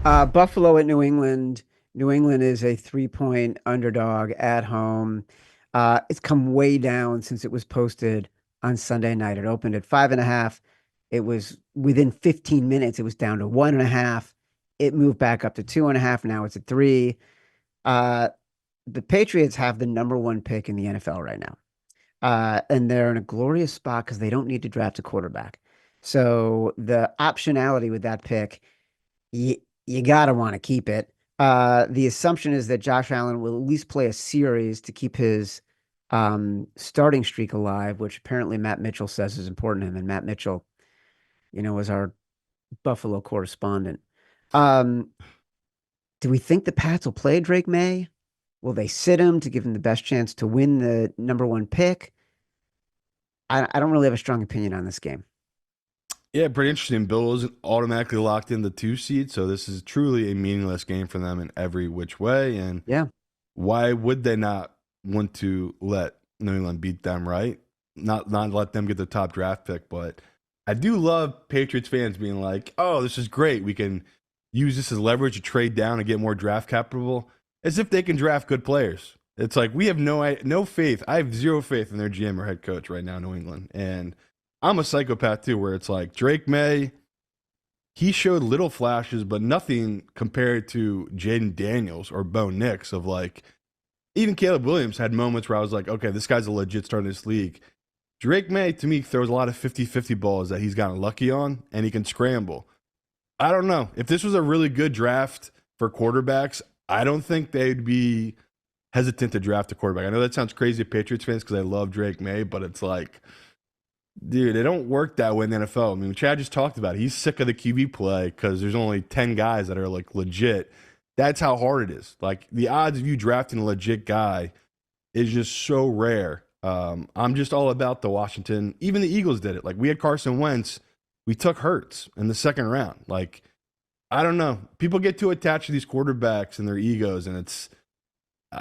Buffalo at New England. New England is a 3-point underdog at home. It's come way down since it was posted on Sunday night. It opened at 5.5. It was within 15 minutes, it was down to 1.5. It moved back up to 2.5. Now it's at 3. Uh, the Patriots have the number one pick in the NFL right now. And they're in a glorious spot because they don't need to draft a quarterback. So the optionality with that pick, you, you gotta want to keep it. The assumption is that Josh Allen will at least play a series to keep his starting streak alive, which apparently Matt Mitchell says is important to him. And Matt Mitchell, is our Buffalo correspondent. Um, do we think the Pats will play Drake May? Will they sit him to give him the best chance to win the number one pick? I don't really have a strong opinion on this game. Yeah, pretty interesting. Bill isn't automatically locked in the 2 seed, so this is truly a meaningless game for them in every which way. And Yeah. why would they not want to let New England beat them, right? Not let them get the top draft pick, but I do love Patriots fans being like, "Oh, this is great. We can use this as leverage to trade down and get more draft capital," as if they can draft good players. It's like we have no faith. I have zero faith in their GM or head coach right now, New England, and I'm a psychopath too, where it's like Drake May, he showed little flashes, but nothing compared to Jaden Daniels or Bo Nix. Of like, even Caleb Williams had moments where I was like, okay, this guy's a legit starter in this league. Drake May, to me, throws a lot of 50-50 balls that he's gotten lucky on, and he can scramble. I don't know. If this was a really good draft for quarterbacks, I don't think they'd be hesitant to draft a quarterback. I know that sounds crazy to Patriots fans because I love Drake May, but it's like, dude, it don't work that way in the NFL. I mean, Chad just talked about it. He's sick of the QB play because there's only 10 guys that are like legit. That's how hard it is. Like the odds of you drafting a legit guy is just so rare. I'm just all about the Washington. Even the Eagles did it. Like we had Carson Wentz. We took Hurts in the second round. Like, I don't know. People get too attached to these quarterbacks and their egos, and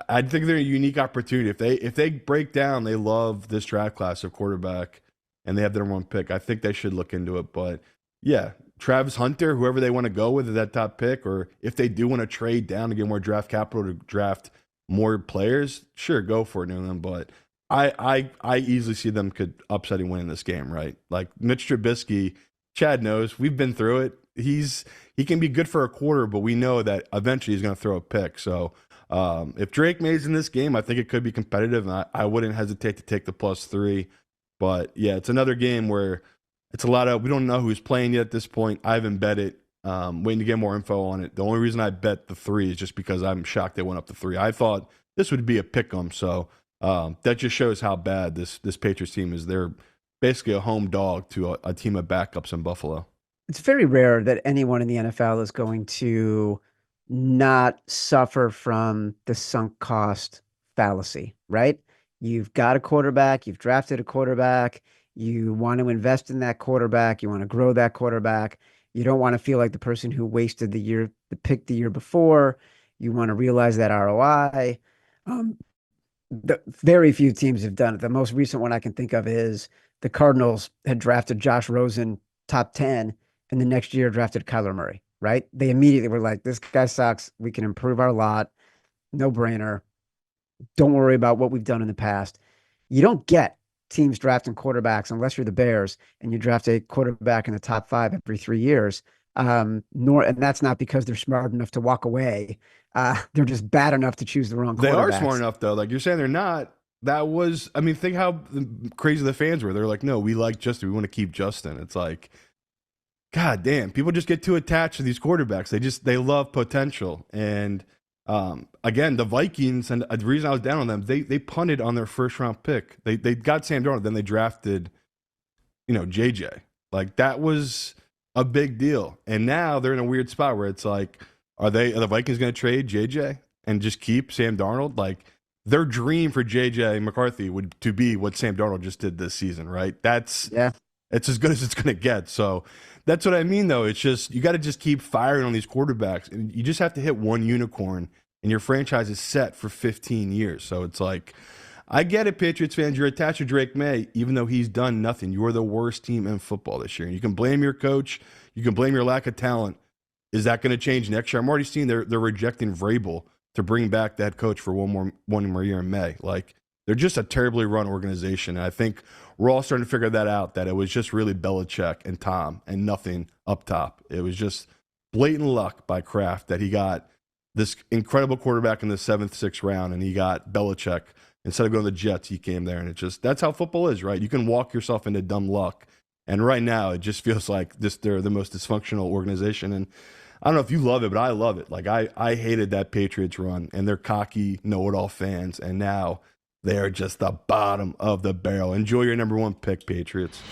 I think they're a unique opportunity. If they break down, they love this draft class of quarterback and they have their one pick. I think they should look into it. But yeah, Travis Hunter, whoever they want to go with at that top pick, or if they do want to trade down to get more draft capital to draft more players, sure, go for it, New England. But I easily see them could upsetting winning this game, right? Like Mitch Trubisky, Chad knows we've been through it. He can be good for a quarter, but we know that eventually he's going to throw a pick. So if Drake May's in this game, I think it could be competitive, and I wouldn't hesitate to take the +3. But yeah, it's another game where it's a lot of we don't know who's playing yet at this point. I haven't bet it. Waiting to get more info on it. The only reason I bet the 3 is just because I'm shocked they went up to 3. I thought this would be a pick 'em, so that just shows how bad this Patriots team is. They're basically a home dog to a team of backups in Buffalo. It's very rare that anyone in the NFL is going to not suffer from the sunk cost fallacy, right? You've got a quarterback, you've drafted a quarterback, you want to invest in that quarterback, you want to grow that quarterback. You don't want to feel like the person who wasted the pick the year before. You want to realize that ROI. Very few teams have done it. The most recent one I can think of is the Cardinals had drafted Josh Rosen top 10 and the next year drafted Kyler Murray, right? They immediately were like, this guy sucks. We can improve our lot. No brainer. Don't worry about what we've done in the past. You don't get teams drafting quarterbacks unless you're the Bears and you draft a quarterback in the top 5 every 3 years. And that's not because they're smart enough to walk away. They're just bad enough to choose the wrong They are smart quarterbacks. enough though. Like you're saying, they're not. That was, I mean, think how crazy the fans were. They're like, no, we like Justin. We want to keep Justin. It's like, God damn, people just get too attached to these quarterbacks. They love potential. And again, the Vikings, and the reason I was down on them, they punted on their first round pick. They got Sam Darnold, then they drafted, JJ. Like that was a big deal. And now they're in a weird spot where it's like, are the Vikings going to trade JJ and just keep Sam Darnold? Like their dream for JJ McCarthy would to be what Sam Darnold just did this season, right? Yeah. It's as good as it's going to get. So that's what I mean, though. It's just you got to just keep firing on these quarterbacks, and you just have to hit one unicorn, and your franchise is set for 15 years. So it's like, I get it, Patriots fans. You're attached to Drake May, even though he's done nothing. You are the worst team in football this year, and you can blame your coach. You can blame your lack of talent. Is that going to change next year? I'm already seeing they're rejecting Vrabel to bring back that coach for one more year in May. Like, they're just a terribly run organization. And I think we're all starting to figure that out, that it was just really Belichick and Tom and nothing up top. It was just blatant luck by Kraft that he got this incredible quarterback in the 7th, 6th round, and he got Belichick. Instead of going to the Jets, he came there. And it just, that's how football is, right? You can walk yourself into dumb luck. And right now, it just feels like they're the most dysfunctional organization. And I don't know if you love it, but I love it. Like, I hated that Patriots run, and they're cocky, know-it-all fans. And now they're just the bottom of the barrel. Enjoy your number 1 pick, Patriots.